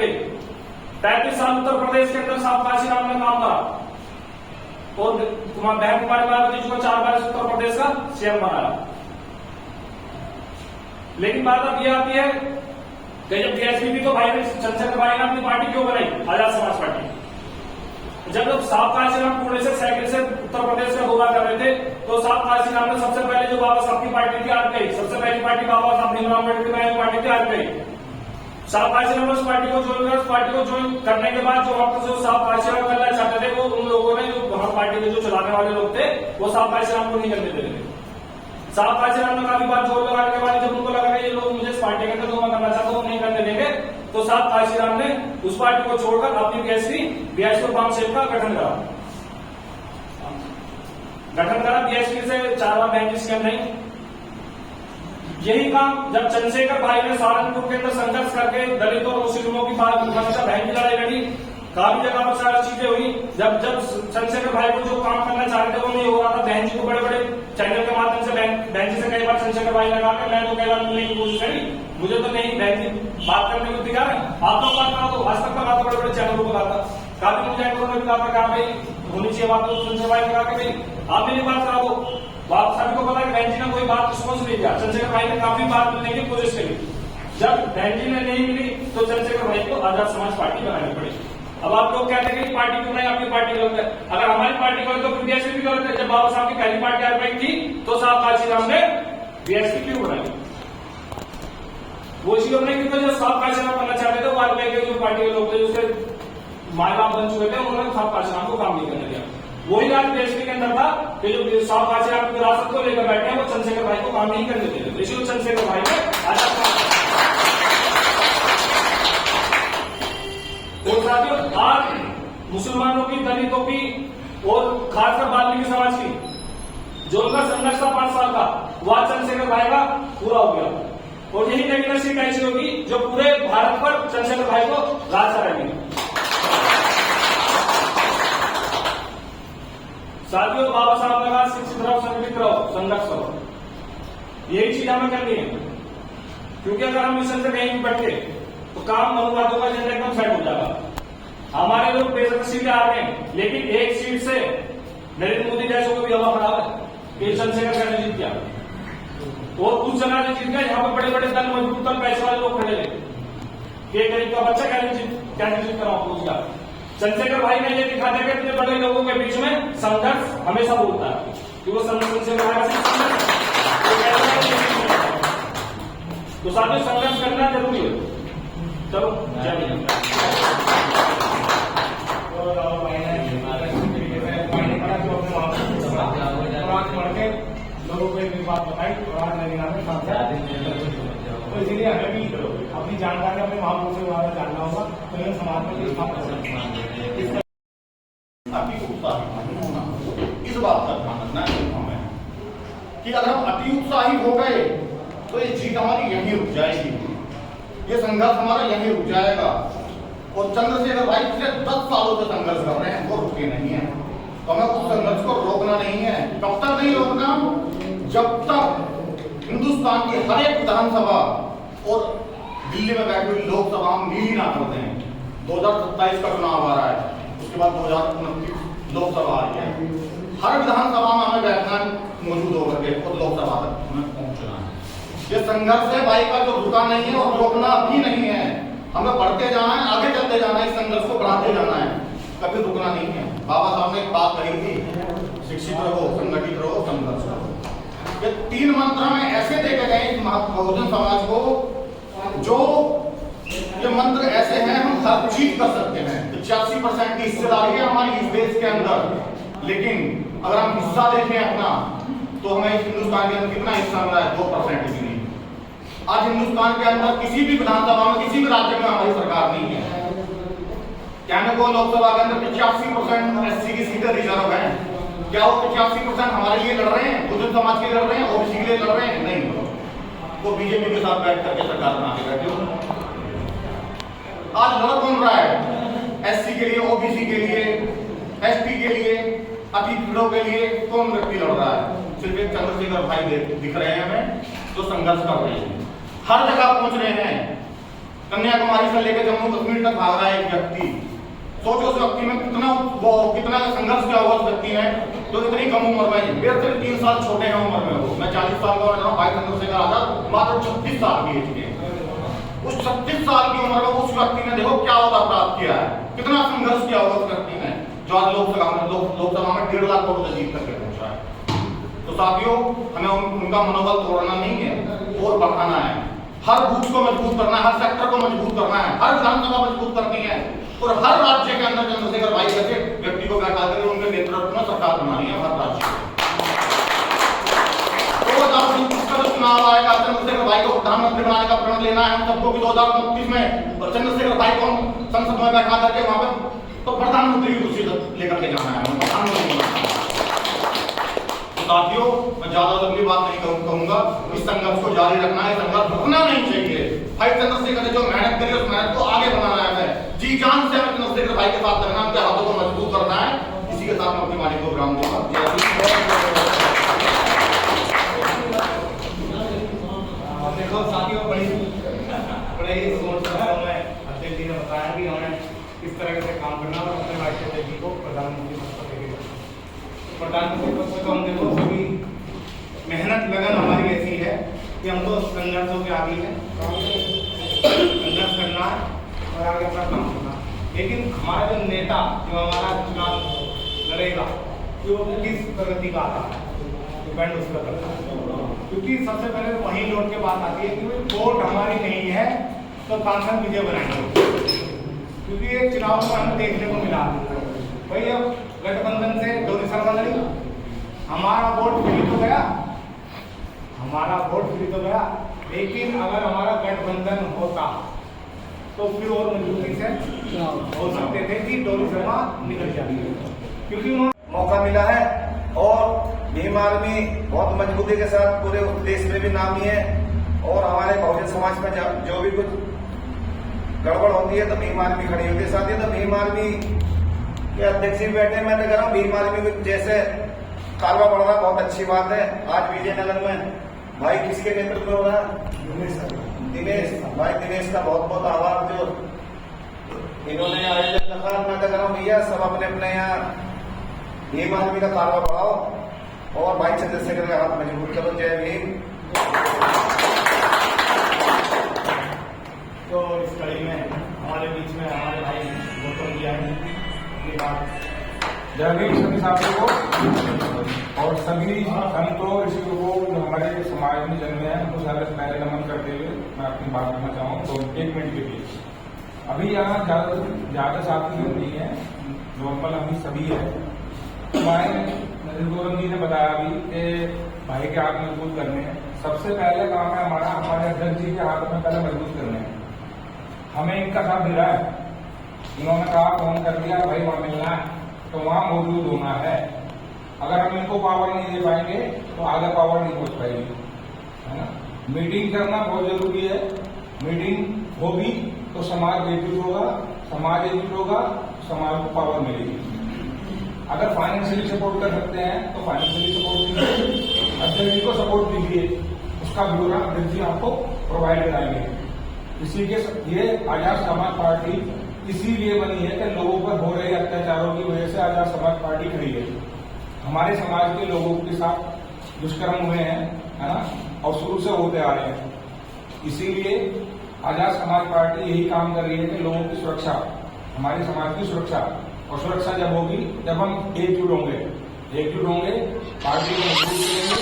गई। 35 साल उत्तर प्रदेश के अंदर साहब काशीराम ने काम करा और बहन कुमारी मायावती जी को 4 बार उत्तर प्रदेश का सीएम बनाया। लेकिन बात अब यह आती है कि जब बीएसपी तो भाई ने चंद्रशेखर भाई ने अपनी पार्टी क्यों बनाई, आजाद समाज पार्टी। जब साहब काशीराम पुणे से साइकिल से उत्तर प्रदेश का दौरा कर रहे थे तो साहब काशीराम ने सबसे पहले जो बाबा साहब की पार्टी थी आरपीआई, सबसे पहली पार्टी बाबा साहब भीमराव अम्बेडकर की पार्टी थी आरपीआई। साहब काशीराम ने उस पार्टी को ज्वाइन किया। उस पार्टी को ज्वाइन करने के बाद जो वक्त जो साहब काशीराम करना चाहते थे वो उन लोगों ने, जो वहां पार्टी के जो चलाने वाले लोग थे, वो साहब काशीराम को नहीं करने दे रहे थे। साहब काशीराम ने काफी बार जोर लगाने के बाद जब उनको लगा कि ये लोग मुझे इस पार्टी के अंदर जो मैं करना चाहता हूँ नहीं करने देंगे, तो साहब काशीराम ने उस पार्टी को छोड़कर अपनी बीएसपी वाम सेल का गठन करा। बीएसपी से 4 बार बैंक स्कैम नहीं। यही काम जब चंद्रशेखर भाई ने सहारनपुर के अंदर संघर्ष करके दलित और मुस्लिमों की बहन की लड़ाई लड़ी, काफी जगह पर सारी चीजें हुई। जब चंद्रशेखर भाई को जो काम करना चाह रहे थे वो नहीं हो रहा था, बहन जी को बड़े बड़े चैनल के माध्यम से बहन जी से कई बार चंद्रशेखर भाई ने कहा मैं तो कई बार मिलने की कोशिश करी, मुझे तो नहीं बहन जी बात करने को दिखा रहे, आप लोग बात करा दो। आज तक का बात बड़े बड़े चैनलों को कहा था, काफी मुझे एंकरों ने भी कहा था भाई होनी चाहिए बात, तो चंद्रशेखर भाई ने कहा कि भाई आप मेरी बात करा दो। आप सभी को पता है कि बहन जी ने कोई बात रिस्पॉन्स नहीं दिया। चंद्रशेखर भाई ने काफी बार मिलने की कोशिश करी, जब बहन जी ने नहीं मिली तो चंद्रशेखर भाई को आजाद समाज पार्टी बनानी पड़ी। अब आप लोग कहते हैं कि पार्टी क्यों नहीं, आपकी पार्टी गलत है। अगर हमारी पार्टी गलत तो बीएसपी भी गलत है। जब बाबा साहब की पहली पार्टी आरपीआई थी तो साहब काशीराम ने बीएसपी क्यों बनाई? वो इसी लोग नहीं, क्योंकि जो साहब काशीराम करना चाहते थे वो आरपीआई के जो पार्टी के लोग थे, जिससे माए बाप बन चुके थे, उन्होंने साहब काशीराम को काम नहीं करने दिया। वही राज बीएसपी के अंदर था कि जो साहब काशीराम की विरासत को लेकर बैठे हैं वो चंद्रशेखर भाई को काम नहीं करने देते। इसी चंद्रशेखर भाई ने आजाद। और साथियों, आज मुसलमानों की, दलितों की और खासकर वाल्मीकि समाज की जो उनका संघर्ष था 5 साल का, वह चंद्रशेखर भाई का पूरा हो गया। और यही नई सीट ऐसी होगी जो पूरे भारत पर चंद्रशेखर भाई को राज कराएगी। साथियों, बाबा साहब ने कहा शिक्षित रहो, संगठित रहो, संघर्ष करो, यही चीज हमें करनी है। क्योंकि अगर हम मिशन से नहीं बैठे तो काम मनुवादों का एजेंडा एकदम सेट हो जाएगा। हमारे लोग 65 सीटें आ रहे हैं, लेकिन एक सीट से नरेंद्र मोदी जैसे को भी हवा खराब है। चंद्रशेखर कैसे जीत गया और उस जगह से जीत गया जहां पर बड़े बड़े दल, मजबूत दल, पैसे वाले लोग खड़े थे। गरीब का बच्चा कैसे जीत कर उसका चंद्रशेखर भाई ने ये दिखा दिया कि इतने बड़े लोगों के बीच में संघर्ष हमेशा बोलता है कि वो तो साथ संघर्ष करना जरूरी है। चलो लोगों को एक बात बताई तो इसीलिए हमें भी अपनी जानकारी अपने महापुरुषों के बारे में जानना होगा। तो इन समाज में इस बात का ध्यान रखना है हमें कि अगर हम अति उत्साही हो गए तो ये जीत हमारी यहीं रुक जाएगी, ये संघर्ष हमारा यहीं रुक जाएगा। और चंद्रशेखर भाई पिछले 10 सालों से संघर्ष कर रहे हैं, वो रुके नहीं है। तो हमें उस संघर्ष को रोकना नहीं है। कब तक नहीं रोकना? जब तक हिंदुस्तान की हर एक विधानसभा और दिल्ली में बैठी हुई लोकसभा हम नीली ना कर दें। 2027 का चुनाव आ रहा है, उसके बाद 2029 लोकसभा आ रही है। हर विधानसभा में हमें बैठना मौजूद होकर के और लोकसभा तक हमें पहुंचना है। ये संघर्ष है भाई का जो रुका नहीं है और रोकना भी नहीं है। हमें बढ़ते जाना है, आगे चलते जाना है, इस संघर्ष को बढ़ाते जाना है, कभी रुकना नहीं है। बाबा साहब ने एक बात कही थी, शिक्षित रहो, संगठित रहो, संघर्ष करो। ये 3 मंत्र में ऐसे देखे गए बहुजन समाज को, जो ये मंत्र ऐसे हैं हम हर चीज कर सकते हैं। 85% की हिस्सेदारी है हमारी इस देश के अंदर, लेकिन अगर हम हिस्सा देखें अपना तो हमें हिंदुस्तान के अंदर कितना हिस्सा मिला है? 2% भी नहीं। आज हिंदुस्तान के अंदर किसी भी विधानसभा में, किसी भी राज्य में हमारी सरकार नहीं है। कहने को लोकसभा के अंदर 85% एससी की सीटें रिजर्व हैं। क्या वो 85% हमारे लिए लड़ रहे हैं, बहुजन समाज के लिए लड़ रहे हैं, ओबीसी के लिए लड़ रहे हैं? नहीं, वो बीजेपी के साथ बैठ करके सरकार बना के बैठे हो। आज लड़ कौन रहा है? एससी के लिए, ओबीसी के लिए, एसटी के लिए, अति पिछड़ों के लिए कौन व्यक्ति लड़ रहा है? सिर्फ एक चंद्रशेखर भाई दिख रहे हैं हमें, जो संघर्ष कर रहे हैं, हर जगह पहुंच रहे हैं। कन्याकुमारी से लेकर जम्मू कश्मीर तक भाग रहा है एक व्यक्ति। सोचो उस व्यक्ति में कितना संघर्ष किया हुआ उस व्यक्ति ने, जो इतनी कम उम्र में, मेरे से 3 साल छोटे हैं उम्र में वो। मैं 40 साल का हो रहा हूँ, भाई चंद्रशेखर आजाद मात्र 36 साल की एज के। उस 36 साल की उम्र में उस व्यक्ति ने देखो क्या होता प्राप्त किया है, कितना संघर्ष किया हुआ उस व्यक्ति ने, जो आज लोकसभा में 1.5 लाख करोड़ से जीत करके पहुंचा है। तो साथियों, हमें उनका मनोबल तोड़ना नहीं है और बढ़ाना है। हर बूथ को मजबूत करना है, हर सेक्टर को मजबूत करना है, हर विधानसभा मजबूत करनी है और हर राज्य के अंदर चंद्रशेखर भाई जैसे व्यक्ति को बैठा करके उनके नेतृत्व में सरकार बनानी है हर राज्य में। 2029 का चुनाव आएगा, चंद्रशेखर भाई को प्रधानमंत्री बनाने का प्रण लेना है हम सबको। 2029 में चंद्रशेखर भाई को संसद में बैठा करके वहां पर तो प्रधानमंत्री की कुर्सी लेकर के जाना है, प्रधानमंत्री बनाना है। साथियों, मैं ज्यादा लंबी बात नहीं कहूंगा, इस संघर्ष को जारी रखना है, संघर्ष रुकना नहीं चाहिए। भाई चंद्रशेखर ने जो मेहनत करी उस मेहनत को आगे बढ़ाना है, जी जान से हमें चंद्रशेखर भाई के साथ रहना, उनके हाथों को मजबूत करना है। इसी के साथ मैं अपनी वाणी को विराम दूंगा। देखो साथियों, बड़े ही सोच में अध्यक्ष जी ने बताया कि हमें किस तरह से काम करना और अपने राष्ट्रीय जी को प्रधानमंत्री पद पर लेके जाना। प्रधानमंत्री पद पर तो हम देखो सभी मेहनत लगन हमारी ऐसी है कि हम तो संघर्षों के आगे हैं, संघर्ष करना है और आगे अपना काम करना है। लेकिन हमारा जो नेता, जो हमारा चुनाव लड़ेगा, कि वो किस प्रगति का आता है, डिपेंड उस पर करता है। क्योंकि सबसे पहले तो वही लौट के बात आती है कि वोट हमारी नहीं है तो कांग्रेस विजय बनाएंगे। क्योंकि ये चुनाव में हमें देखने को मिला भाई, अब गठबंधन से डोरी सरकार लड़ी, हमारा वोट फ्री तो गया, हमारा वोट फ्री तो गया। लेकिन अगर हमारा गठबंधन होता तो फिर और मजबूती से हो सकते थे कि डोरी शर्मा निकल जाती, क्योंकि उन्होंने मौका मिला है और भीम आर्मी बहुत मजबूती के साथ पूरे देश में भी नामी है। और हमारे बहुजन समाज में जो भी कुछ गड़बड़ होती है तो भीम आर्मी खड़ी होती है। साथ ही तो भीम आर्मी के अध्यक्ष भी बैठे, मैं कह रहा हूँ भीम आर्मी को जैसे कारवा बढ़ रहा, बहुत अच्छी बात है। आज विजयनगर में भाई किसके नेतृत्व में हो रहा है? दिनेश भाई, दिनेश का बहुत बहुत आभार जो इन्होंने आयोजन रखा। मैं कह रहा हूँ भैया सब अपने अपने यहाँ भीम आर्मी का कारवा बढ़ाओ और भाई चंद्रशेखर का हाथ मजबूत करो। जय भीम। तो इस कड़ी में हमारे बीच में हमारे भाई गौतम जी आए अपनी बात। जय भीम सभी साथियों को और सभी संतों ऋषियों को जो हमारे समाज में जन्मे हैं उनको सारे पहले नमन करते हुए मैं अपनी बात करना चाहूँ तो 1 मिनट के लिए। अभी यहाँ ज्यादा साथी लोग नहीं है, नॉर्मल अभी सभी है। भाई गौतम जी ने बताया अभी कि भाई के हाथ मजबूत करने हैं। सबसे पहले काम है हमारा, हमारे अध्यक्ष जी के हाथ में पहले मजबूत करने हैं। हमें इनका साथ दे रहा है, इन्होंने कहा फोन कर दिया भाई वहां मिलना है तो वहां मौजूद होना है। अगर हम इनको पावर नहीं दे पाएंगे तो आगे पावर नहीं पहुंच पाएगी, है ना। मीटिंग करना बहुत जरूरी है, मीटिंग होगी तो समाज एकजुट होगा, समाज एकजुट होगा, समाज को पावर मिलेगी। अगर फाइनेंशियली सपोर्ट कर सकते हैं तो फाइनेंशियली सपोर्ट कीजिए, अध्यक्ष जी को सपोर्ट दीजिए, उसका ब्यौरा अध्यक्ष जी आपको प्रोवाइड कराएंगे। इसी के ये आजाद समाज पार्टी इसीलिए बनी है कि लोगों पर हो रहे अत्याचारों की वजह से आजाद समाज पार्टी खड़ी है। हमारे समाज के लोगों के साथ दुष्कर्म हुए हैं, है ना, और शुरू से होते आ रहे हैं। इसीलिए आजाद समाज पार्टी यही काम कर रही है कि लोगों की सुरक्षा, हमारे समाज की सुरक्षा, और सुरक्षा जब होगी जब हम एकजुट होंगे, पार्टी को मजबूत करेंगे,